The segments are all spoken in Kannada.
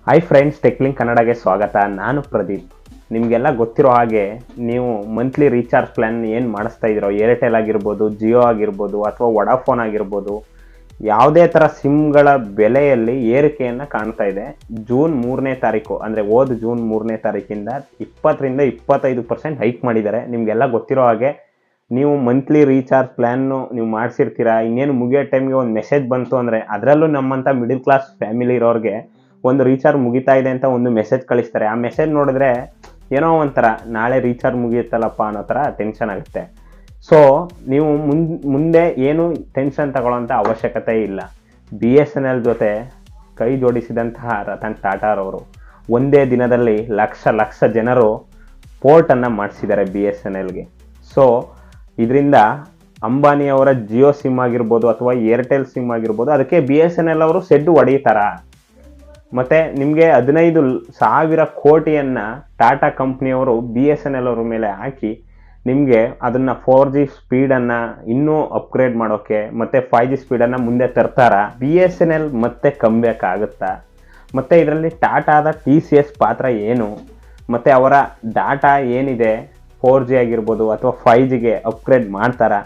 ಹಾಯ್ ಫ್ರೆಂಡ್ಸ್, ಟೆಕ್ಲಿಂಕ್ ಕನ್ನಡಗೆ ಸ್ವಾಗತ. ನಾನು ಪ್ರದೀಪ್. ನಿಮಗೆಲ್ಲ ಗೊತ್ತಿರೋ ಹಾಗೆ ನೀವು ಮಂತ್ಲಿ ರೀಚಾರ್ಜ್ ಪ್ಲ್ಯಾನ್ ಏನು ಮಾಡಿಸ್ತಾ ಇದ್ದೀರೋ, ಏರ್ಟೆಲ್ ಆಗಿರ್ಬೋದು, ಜಿಯೋ ಆಗಿರ್ಬೋದು ಅಥವಾ ವಡಾಫೋನ್ ಆಗಿರ್ಬೋದು, ಯಾವುದೇ ಥರ ಸಿಮ್ಗಳ ಬೆಲೆಯಲ್ಲಿ ಏರಿಕೆಯನ್ನು ಕಾಣ್ತಾ ಇದೆ. ಜೂನ್ 3ನೇ ತಾರೀಕು ಅಂದರೆ ಜೂನ್ 3ನೇ ತಾರೀಕಿಂದ 20-25% ಹೈಕ್ ಮಾಡಿದ್ದಾರೆ. ನಿಮಗೆಲ್ಲ ಗೊತ್ತಿರೋ ಹಾಗೆ ನೀವು ಮಂತ್ಲಿ ರೀಚಾರ್ಜ್ ಪ್ಲ್ಯಾನ್ನು ನೀವು ಮಾಡಿಸಿರ್ತೀರಾ, ಇನ್ನೇನು ಮುಗಿಯೋ ಟೈಮ್ಗೆ ಒಂದು ಮೆಸೇಜ್ ಬಂತು ಅಂದರೆ, ಅದರಲ್ಲೂ ನಮ್ಮಂಥ ಮಿಡಿಲ್ ಕ್ಲಾಸ್ ಫ್ಯಾಮಿಲಿ ಇರೋರಿಗೆ ಒಂದು ರೀಚಾರ್ಜ್ ಮುಗಿತಾ ಇದೆ ಅಂತ ಒಂದು ಮೆಸೇಜ್ ಕಳಿಸ್ತಾರೆ. ಆ ಮೆಸೇಜ್ ನೋಡಿದ್ರೆ ಏನೋ ಒಂಥರ ನಾಳೆ ರೀಚಾರ್ಜ್ ಮುಗಿಯುತ್ತಲ್ಲಪ್ಪ ಅನ್ನೋ ಥರ ಟೆನ್ಷನ್ ಆಗುತ್ತೆ. ಸೊ ನೀವು ಮುಂದೆ ಏನು ಟೆನ್ಷನ್ ತಗೊಳ್ಳೋಂಥ ಅವಶ್ಯಕತೆ ಇಲ್ಲ. BSNL ಜೊತೆ ಕೈ ಜೋಡಿಸಿದಂತಹ ರತನ್ ಟಾಟಾರವರು ಒಂದೇ ದಿನದಲ್ಲಿ ಲಕ್ಷ ಜನರು ಪೋರ್ಟನ್ನು ಮಾಡಿಸಿದ್ದಾರೆ BSNLಗೆ. ಸೊ ಇದರಿಂದ ಅಂಬಾನಿಯವರ ಜಿಯೋ ಸಿಮ್ ಆಗಿರ್ಬೋದು ಅಥವಾ ಏರ್ಟೆಲ್ ಸಿಮ್ ಆಗಿರ್ಬೋದು, ಅದಕ್ಕೆ BSNL ಅವರು ಸೆಡ್ಡು ಹೊಡೆಯುತ್ತಾರ. ಮತ್ತು ನಿಮಗೆ 15,000 ಕೋಟಿಯನ್ನು ಟಾಟಾ ಕಂಪ್ನಿಯವರು BSNL ಅವ್ರ ಮೇಲೆ ಹಾಕಿ ನಿಮಗೆ ಅದನ್ನು 4G ಸ್ಪೀಡನ್ನು ಇನ್ನೂ ಅಪ್ಗ್ರೇಡ್ ಮಾಡೋಕ್ಕೆ ಮತ್ತು 5G ಸ್ಪೀಡನ್ನು ಮುಂದೆ ತರ್ತಾರ. BSNL ಮತ್ತೆ ಕಮ್ಬ್ಯಾಕ್ ಆಗುತ್ತಾ? ಮತ್ತು ಇದರಲ್ಲಿ ಟಾಟಾದ TCS ಪಾತ್ರ ಏನು? ಮತ್ತು ಅವರ ಡಾಟಾ ಏನಿದೆ 4G ಆಗಿರ್ಬೋದು ಅಥವಾ 5Gಗೆ ಅಪ್ಗ್ರೇಡ್ ಮಾಡ್ತಾರಾ?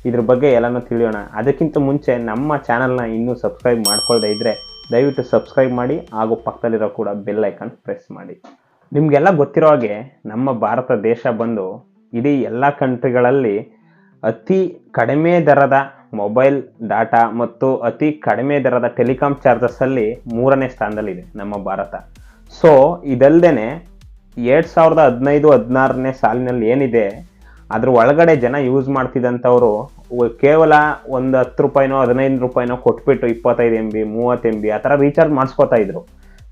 ಇದ್ರ ಬಗ್ಗೆ ಎಲ್ಲನೂ ತಿಳಿಯೋಣ. ಅದಕ್ಕಿಂತ ಮುಂಚೆ ನಮ್ಮ ಚಾನಲ್ನ ಇನ್ನೂ ಸಬ್ಸ್ಕ್ರೈಬ್ ಮಾಡ್ಕೊಳ್ಳದೆ ಇದ್ದರೆ ದಯವಿಟ್ಟು ಸಬ್ಸ್ಕ್ರೈಬ್ ಮಾಡಿ, ಹಾಗೂ ಪಕ್ಕದಲ್ಲಿರೋ ಕೂಡ ಬೆಲ್ ಐಕಾನ್ ಪ್ರೆಸ್ ಮಾಡಿ. ನಿಮಗೆಲ್ಲ ಗೊತ್ತಿರೋ ಹಾಗೆ ನಮ್ಮ ಭಾರತ ದೇಶ ಬಂದು ಇಡೀ ಎಲ್ಲ ಕಂಟ್ರಿಗಳಲ್ಲಿ ಅತಿ ಕಡಿಮೆ ದರದ ಮೊಬೈಲ್ ಡಾಟಾ ಮತ್ತು ಅತಿ ಕಡಿಮೆ ದರದ ಟೆಲಿಕಾಂ ಚಾರ್ಜಸ್ಸಲ್ಲಿ 3ನೇ ಸ್ಥಾನದಲ್ಲಿದೆ ನಮ್ಮ ಭಾರತ. ಸೊ ಇದಲ್ಲದೆ 2015-16ನೇ ಸಾಲಿನಲ್ಲಿ ಏನಿದೆ ಅದ್ರ ಒಳಗಡೆ ಜನ ಯೂಸ್ ಮಾಡ್ತಿದ್ದಂಥವ್ರು ಕೇವಲ ಒಂದು 10 ರೂಪಾಯಿನೋ 15 ರೂಪಾಯಿನೋ ಕೊಟ್ಬಿಟ್ಟು 25 MB 30 MB ಆ ಥರ ರೀಚಾರ್ಜ್ ಮಾಡಿಸ್ಕೋತಾ ಇದ್ರು.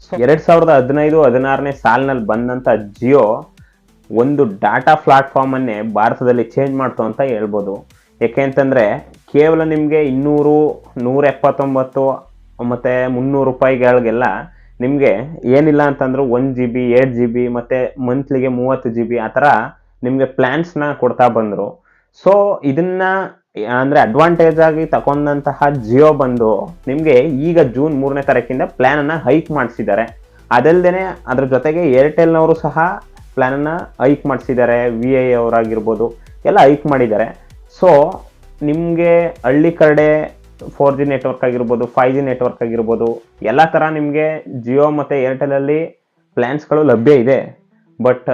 ಸೊ 2015-16ನೇ ಸಾಲಿನಲ್ಲಿ ಬಂದಂಥ ಜಿಯೋ ಒಂದು ಡಾಟಾ ಪ್ಲಾಟ್ಫಾರ್ಮನ್ನೇ ಭಾರತದಲ್ಲಿ ಚೇಂಜ್ ಮಾಡ್ತು ಅಂತ ಹೇಳ್ಬೋದು. ಯಾಕೆ ಅಂತಂದರೆ ಕೇವಲ ನಿಮಗೆ 200, 179 ಮತ್ತು 300 ರೂಪಾಯಿಗಳಿಗೆಲ್ಲ ನಿಮಗೆ ಏನಿಲ್ಲ ಅಂತಂದ್ರೆ 1 GB 8 GB ಮತ್ತು ಮಂತ್ಲಿಗೆ 30 GB ಆ ಥರ ನಿಮಗೆ ಪ್ಲ್ಯಾನ್ಸ್ನ ಕೊಡ್ತಾ ಬಂದರು. ಸೊ ಇದನ್ನ ಅಂದರೆ ಅಡ್ವಾಂಟೇಜ್ ಆಗಿ ತಗೊಂಡಂತಹ ಜಿಯೋ ಬಂದು ನಿಮಗೆ ಈಗ ಜೂನ್ 3ನೇ ತಾರೀಕಿಂದ ಪ್ಲ್ಯಾನನ್ನು ಹೈಕ್ ಮಾಡಿಸಿದ್ದಾರೆ. ಅದಲ್ಲದೆ ಅದ್ರ ಜೊತೆಗೆ ಏರ್ಟೆಲ್ನವರು ಸಹ ಪ್ಲ್ಯಾನನ್ನು ಹೈಕ್ ಮಾಡಿಸಿದ್ದಾರೆ. VI ಅವರಾಗಿರ್ಬೋದು ಎಲ್ಲ ಹೈಕ್ ಮಾಡಿದ್ದಾರೆ. ಸೊ ನಿಮಗೆ ಹಳ್ಳಿ ಕಡೆ 4G ನೆಟ್ವರ್ಕ್ ಆಗಿರ್ಬೋದು, 5G ನೆಟ್ವರ್ಕ್ ಆಗಿರ್ಬೋದು, ಎಲ್ಲ ಥರ ನಿಮಗೆ ಜಿಯೋ ಮತ್ತು ಏರ್ಟೆಲಲ್ಲಿ ಪ್ಲ್ಯಾನ್ಸ್ಗಳು ಲಭ್ಯ ಇದೆ. ಬಟ್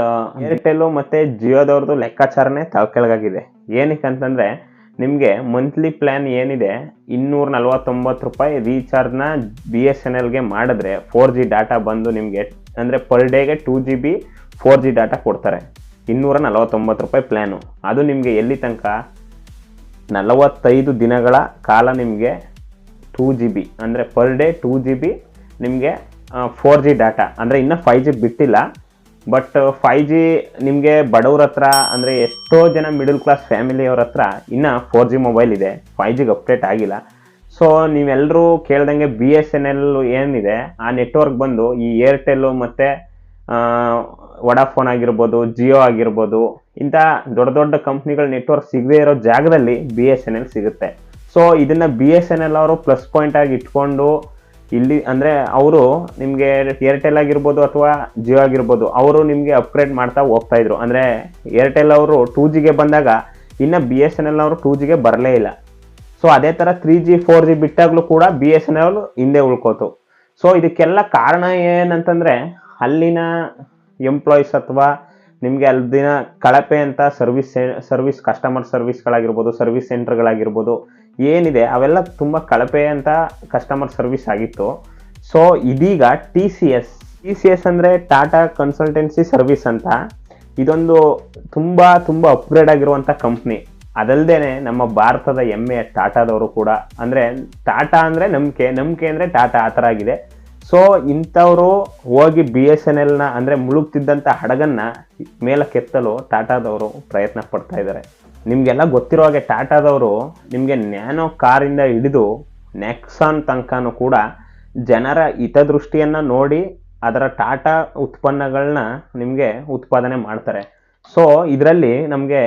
ಏರ್ಟೆಲ್ಲು ಮತ್ತು ಜಿಯೋದವ್ರದ್ದು ಲೆಕ್ಕಾಚಾರನೇ ಕೆಳಗಾಗಿದೆ. ಏನಕ್ಕೆ ಅಂತಂದರೆ ನಿಮಗೆ ಮಂತ್ಲಿ ಪ್ಲ್ಯಾನ್ ಏನಿದೆ 249 ರೂಪಾಯಿ ರೀಚಾರ್ಜ್ನ BSNLಗೆ ಮಾಡಿದ್ರೆ 4G ಡಾಟಾ ಬಂದು ನಿಮಗೆ ಅಂದರೆ ಪರ್ ಡೇಗೆ 2 GB 4G ಡಾಟಾ ಕೊಡ್ತಾರೆ. 249 ರೂಪಾಯಿ ಪ್ಲ್ಯಾನು. ಅದು ನಿಮಗೆ ಎಲ್ಲಿ ತನಕ 45 ದಿನಗಳ ಕಾಲ ನಿಮಗೆ 2 GB ಅಂದರೆ ಪರ್ ಡೇ 2 GB ನಿಮಗೆ 4G ಡಾಟಾ ಅಂದರೆ ಇನ್ನೂ 5G ಬಿಟ್ಟಿಲ್ಲ. ಬಟ್ 5G ನಿಮಗೆ ಬಡವ್ರ ಹತ್ರ ಅಂದರೆ ಎಷ್ಟೋ ಜನ ಮಿಡಲ್ ಕ್ಲಾಸ್ ಫ್ಯಾಮಿಲಿಯವ್ರ ಹತ್ರ ಇನ್ನೂ 4G ಮೊಬೈಲ್ ಇದೆ, 5Gಗೆ ಅಪ್ಡೇಟ್ ಆಗಿಲ್ಲ. ಸೊ ನೀವೆಲ್ಲರೂ ಕೇಳ್ದಂಗೆ BSNL ಏನಿದೆ ಆ ನೆಟ್ವರ್ಕ್ ಬಂದು ಈ ಏರ್ಟೆಲ್ಲು ಮತ್ತು ವಡಾಫೋನ್ ಆಗಿರ್ಬೋದು, ಜಿಯೋ ಆಗಿರ್ಬೋದು, ಇಂಥ ದೊಡ್ಡ ದೊಡ್ಡ ಕಂಪ್ನಿಗಳ ನೆಟ್ವರ್ಕ್ ಸಿಗದೇ ಇರೋ ಜಾಗದಲ್ಲಿ BSNL ಸಿಗುತ್ತೆ. ಸೊ ಇದನ್ನು BSNL ಅವರು ಪ್ಲಸ್ ಪಾಯಿಂಟ್ ಆಗಿ ಇಟ್ಕೊಂಡು ಇಲ್ಲಿ ಅಂದರೆ ಅವರು ನಿಮಗೆ ಏರ್ಟೆಲ್ ಆಗಿರ್ಬೋದು ಅಥವಾ ಜಿಯೋ ಆಗಿರ್ಬೋದು ಅವರು ನಿಮಗೆ ಅಪ್ಗ್ರೇಡ್ ಮಾಡ್ತಾ ಹೋಗ್ತಾ ಇದ್ರು. ಅಂದರೆ ಏರ್ಟೆಲ್ ಅವರು 2Gಗೆ ಬಂದಾಗ ಇನ್ನು BSNL ಅವರು 2Gಗೆ ಬರಲೇ ಇಲ್ಲ. ಸೊ ಅದೇ ಥರ 3G 4G ಬಿಟ್ಟಾಗಲೂ ಕೂಡ BSNL ಹಿಂದೆ ಉಳ್ಕೋತು. ಸೊ ಇದಕ್ಕೆಲ್ಲ ಕಾರಣ ಏನಂತಂದರೆ ಅಲ್ಲಿನ ಎಂಪ್ಲಾಯೀಸ್ ಅಥವಾ ನಿಮಗೆ ಅಲ್ಲಿನ ಕಳಪೆ ಅಂತ ಸರ್ವಿಸ್ ಕಸ್ಟಮರ್ ಸರ್ವಿಸ್ಗಳಾಗಿರ್ಬೋದು, ಸರ್ವಿಸ್ ಸೆಂಟರ್ಗಳಾಗಿರ್ಬೋದು ಏನಿದೆ ಅವೆಲ್ಲ ತುಂಬ ಕಳಪೆ ಅಂತ ಕಸ್ಟಮರ್ ಸರ್ವಿಸ್ ಆಗಿತ್ತು. ಸೊ ಇದೀಗ TCS ಅಂದರೆ ಟಾಟಾ ಕನ್ಸಲ್ಟೆನ್ಸಿ ಸರ್ವಿಸ್ ಅಂತ, ಇದೊಂದು ತುಂಬ ಅಪ್ಗ್ರೇಡ್ ಆಗಿರುವಂಥ ಕಂಪ್ನಿ. ಅದಲ್ಲದೆ ನಮ್ಮ ಭಾರತದ ಹೆಮ್ಮೆಯ ಟಾಟಾದವರು ಕೂಡ, ಅಂದರೆ ಟಾಟಾ ಅಂದರೆ ನಂಬಿಕೆ ಅಂದರೆ ಟಾಟಾ ಆ ಥರ ಆಗಿದೆ. ಸೊ ಇಂಥವರು ಹೋಗಿ BSNLನ ಅಂದರೆ ಮುಳುಗ್ತಿದ್ದಂಥ ಹಡಗನ್ನು ಮೇಲಕ್ಕೆತ್ತಲು ಟಾಟಾದವರು ಪ್ರಯತ್ನ ಪಡ್ತಾ ಇದ್ದಾರೆ. ನಿಮಗೆಲ್ಲ ಗೊತ್ತಿರೋ ಹಾಗೆ ಟಾಟಾದವರು ನಿಮಗೆ ನ್ಯಾನೋ ಕಾರಿಂದ ಹಿಡಿದು ನೆಕ್ಸಾನ್ ತನಕನೂ ಕೂಡ ಜನರ ಹಿತದೃಷ್ಟಿಯನ್ನು ನೋಡಿ ಅದರ ಟಾಟಾ ಉತ್ಪನ್ನಗಳನ್ನ ನಿಮಗೆ ಉತ್ಪಾದನೆ ಮಾಡ್ತಾರೆ. ಸೊ ಇದರಲ್ಲಿ ನಮಗೆ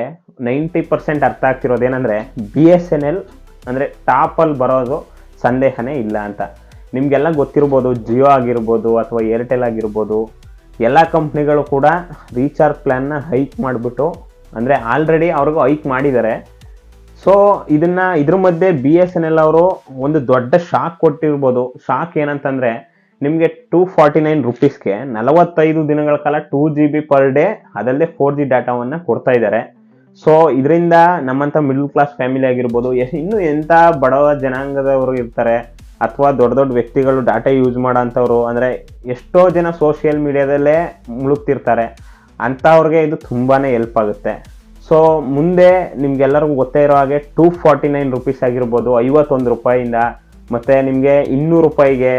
90% ಅರ್ಥ ಆಗ್ತಿರೋದೇನೆಂದರೆ BSNL ಅಂದರೆ ಟಾಪಲ್ಲಿ ಬರೋದು ಸಂದೇಹನೇ ಇಲ್ಲ ಅಂತ. ನಿಮಗೆಲ್ಲ ಗೊತ್ತಿರ್ಬೋದು, ಜಿಯೋ ಆಗಿರ್ಬೋದು ಅಥವಾ ಏರ್ಟೆಲ್ ಆಗಿರ್ಬೋದು, ಎಲ್ಲ ಕಂಪ್ನಿಗಳು ಕೂಡ ರೀಚಾರ್ಜ್ ಪ್ಲ್ಯಾನ್ನ ಹೈಕ್ ಮಾಡಿಬಿಟ್ಟು, ಅಂದರೆ ಆಲ್ರೆಡಿ ಅವ್ರಿಗೂ ಹೈಕ್ ಮಾಡಿದ್ದಾರೆ. ಸೊ ಇದ್ರ ಮಧ್ಯೆ BSNL ಅವರು ಒಂದು ದೊಡ್ಡ ಶಾಕ್ ಕೊಟ್ಟಿರ್ಬೋದು. ಶಾಕ್ ಏನಂತಂದರೆ, ನಿಮಗೆ 249 ರುಪೀಸ್ಗೆ 45 ದಿನಗಳ ಕಾಲ 2 GB ಪರ್ ಡೇ, ಅದಲ್ಲದೆ 4G ಡಾಟಾವನ್ನು ಕೊಡ್ತಾ ಇದ್ದಾರೆ. ಸೊ ಇದರಿಂದ ನಮ್ಮಂಥ ಮಿಡಲ್ ಕ್ಲಾಸ್ ಫ್ಯಾಮಿಲಿ ಆಗಿರ್ಬೋದು, ಇನ್ನೂ ಎಂಥ ಬಡವ ಜನಾಂಗದವರು ಇರ್ತಾರೆ ಅಥವಾ ದೊಡ್ಡ ದೊಡ್ಡ ವ್ಯಕ್ತಿಗಳು ಡಾಟಾ ಯೂಸ್ ಮಾಡೋ ಅಂಥವ್ರು, ಅಂದರೆ ಎಷ್ಟೋ ಜನ ಸೋಷಿಯಲ್ ಮೀಡಿಯಾದಲ್ಲೇ ಮುಳುಗ್ತಿರ್ತಾರೆ, ಅಂಥವ್ರಿಗೆ ಇದು ತುಂಬಾ ಹೆಲ್ಪ್ ಆಗುತ್ತೆ. ಸೊ ಮುಂದೆ ನಿಮ್ಗೆಲ್ಲರಿಗೂ ಗೊತ್ತೇ ಇರೋ ಹಾಗೆ 249 ರುಪೀಸ್ ಆಗಿರ್ಬೋದು, 51 ರೂಪಾಯಿಂದ, ಮತ್ತು ನಿಮಗೆ 200 ರೂಪಾಯಿಗೆ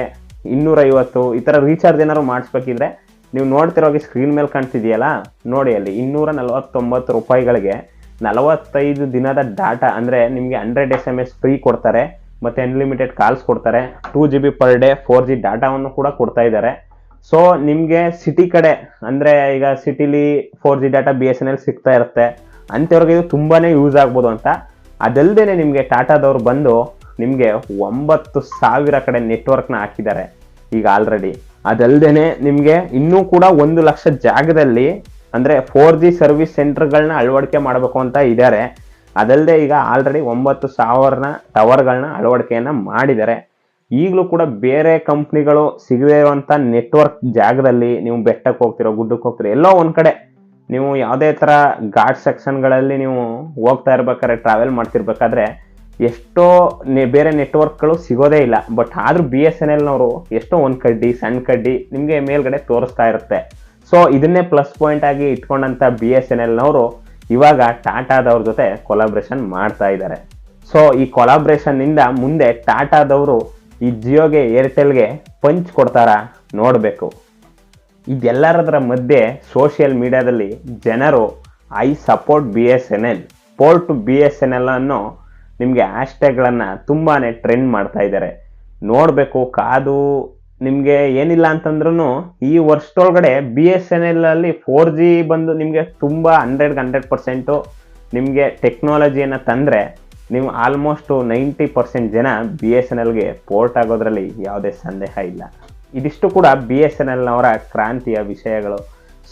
250 ಈ ಥರ ರೀಚಾರ್ಜ್ ಏನಾದ್ರು ಮಾಡಿಸ್ಬೇಕಿದ್ರೆ ನೀವು ನೋಡ್ತಿರೋಗಿ ಸ್ಕ್ರೀನ್ ಮೇಲೆ ಕಾಣ್ತಿದೆಯಲ್ಲ ನೋಡಿ, ಅಲ್ಲಿ 249 ರೂಪಾಯಿಗಳಿಗೆ 45 ದಿನದ ಡಾಟಾ, ಅಂದರೆ ನಿಮಗೆ 100 SMS ಫ್ರೀ ಕೊಡ್ತಾರೆ, ಮತ್ತು ಅನ್ಲಿಮಿಟೆಡ್ ಕಾಲ್ಸ್ ಕೊಡ್ತಾರೆ, 2 GB ಪರ್ ಡೇ 4G ಡಾಟಾವನ್ನು ಕೂಡ ಕೊಡ್ತಾ ಇದ್ದಾರೆ. ಸೊ ನಿಮಗೆ ಸಿಟಿ ಕಡೆ, ಅಂದರೆ ಈಗ ಸಿಟಿಲಿ 4G ಡಾಟಾ BSNL ಸಿಗ್ತಾ ಇರುತ್ತೆ, ಅಂಥವ್ರಿಗೆ ಇದು ತುಂಬಾ ಯೂಸ್ ಆಗ್ಬೋದು ಅಂತ. ಅದಲ್ಲದೆ ನಿಮಗೆ ಟಾಟಾದವ್ರು ಬಂದು ನಿಮಗೆ 9,000 ಕಡೆ ನೆಟ್ವರ್ಕ್ನ ಹಾಕಿದ್ದಾರೆ ಈಗ ಆಲ್ರೆಡಿ. ಅದಲ್ಲದೆ ನಿಮಗೆ ಇನ್ನೂ ಕೂಡ 1 ಲಕ್ಷ ಜಾಗದಲ್ಲಿ ಅಂದರೆ 4G ಸರ್ವಿಸ್ ಸೆಂಟರ್ಗಳನ್ನ ಅಳವಡಿಕೆ ಮಾಡಬೇಕು ಅಂತ ಇದ್ದಾರೆ. ಅದಲ್ಲದೆ ಈಗ ಆಲ್ರೆಡಿ 9,000 ಟವರ್ಗಳನ್ನ ಅಳವಡಿಕೆಯನ್ನು ಮಾಡಿದ್ದಾರೆ. ಈಗಲೂ ಕೂಡ ಬೇರೆ ಕಂಪ್ನಿಗಳು ಸಿಗದೇ ಇರುವಂಥ ನೆಟ್ವರ್ಕ್ ಜಾಗದಲ್ಲಿ ನೀವು ಬೆಟ್ಟಕ್ಕೆ ಹೋಗ್ತಿರೋ, ಗುಡ್ಡಕ್ಕೆ ಹೋಗ್ತಿರೋ, ಎಲ್ಲೋ ಒಂದು ಕಡೆ ನೀವು ಯಾವುದೇ ಥರ ಘಾಟ್ ಸೆಕ್ಷನ್ಗಳಲ್ಲಿ ನೀವು ಹೋಗ್ತಾ ಇರ್ಬೇಕಾದ್ರೆ, ಟ್ರಾವೆಲ್ ಮಾಡ್ತಿರ್ಬೇಕಾದ್ರೆ ಎಷ್ಟೋ ಬೇರೆ ನೆಟ್ವರ್ಕ್ಗಳು ಸಿಗೋದೇ ಇಲ್ಲ. ಬಟ್ ಆದರೂ BSNLನವರು ಎಷ್ಟೋ ಒಂದು ಕಡ್ಡಿ, ಸಣ್ಣ ಕಡ್ಡಿ ನಿಮಗೆ ಮೇಲ್ಗಡೆ ತೋರಿಸ್ತಾ ಇರುತ್ತೆ. ಸೊ ಇದನ್ನೇ ಪ್ಲಸ್ ಪಾಯಿಂಟ್ ಆಗಿ ಇಟ್ಕೊಂಡಂಥ BSNLನವರು ಇವಾಗ ಟಾಟಾದವ್ರ ಜೊತೆ ಕೊಲಾಬ್ರೇಷನ್ ಮಾಡ್ತಾ ಇದ್ದಾರೆ. ಸೊ ಈ ಕೊಲಾಬ್ರೇಷನ್ನಿಂದ ಮುಂದೆ ಟಾಟಾದವರು ಈ ಜಿಯೋಗೆ, ಏರ್ಟೆಲ್ಗೆ ಪಂಚ್ ಕೊಡ್ತಾರಾ ನೋಡಬೇಕು. ಇದೆಲ್ಲರದರ ಮಧ್ಯೆ ಸೋಷಿಯಲ್ ಮೀಡಿಯಾದಲ್ಲಿ ಜನರು I support BSNL, port to BSNL ಅನ್ನೋ ನಿಮಗೆ ಹ್ಯಾಶ್ಟ್ಯಾಗ್ಗಳನ್ನು ತುಂಬಾ ಟ್ರೆಂಡ್ ಮಾಡ್ತಾ ಇದ್ದಾರೆ. ನೋಡಬೇಕು, ಕಾದು. ನಿಮಗೆ ಏನಿಲ್ಲ ಅಂತಂದ್ರೂ ಈ ವರ್ಷದೊಳಗಡೆ BSNL ಅಲ್ಲಿ 4G ಬಂದು ನಿಮಗೆ ತುಂಬ 100% ನಿಮಗೆ ಟೆಕ್ನಾಲಜಿಯನ್ನು ತಂದರೆ ನೀವು ಆಲ್ಮೋಸ್ಟು 90% ಜನ BSNLಗೆ ಪೋರ್ಟ್ ಆಗೋದ್ರಲ್ಲಿ ಯಾವುದೇ ಸಂದೇಹ ಇಲ್ಲ. ಇದಿಷ್ಟು ಕೂಡ BSNLನವರ ಕ್ರಾಂತಿಯ ವಿಷಯಗಳು.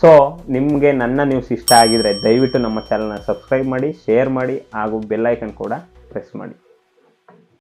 ಸೊ ನಿಮಗೆ ನನ್ನ ನ್ಯೂಸ್ ಇಷ್ಟ ಆಗಿದ್ರೆ ದಯವಿಟ್ಟು ನಮ್ಮ ಚಾನಲ್ನ ಸಬ್ಸ್ಕ್ರೈಬ್ ಮಾಡಿ, ಶೇರ್ ಮಾಡಿ ಹಾಗೂ ಬೆಲ್ ಐಕನ್ ಕೂಡ ಪ್ರೆಸ್ ಮಾಡಿ.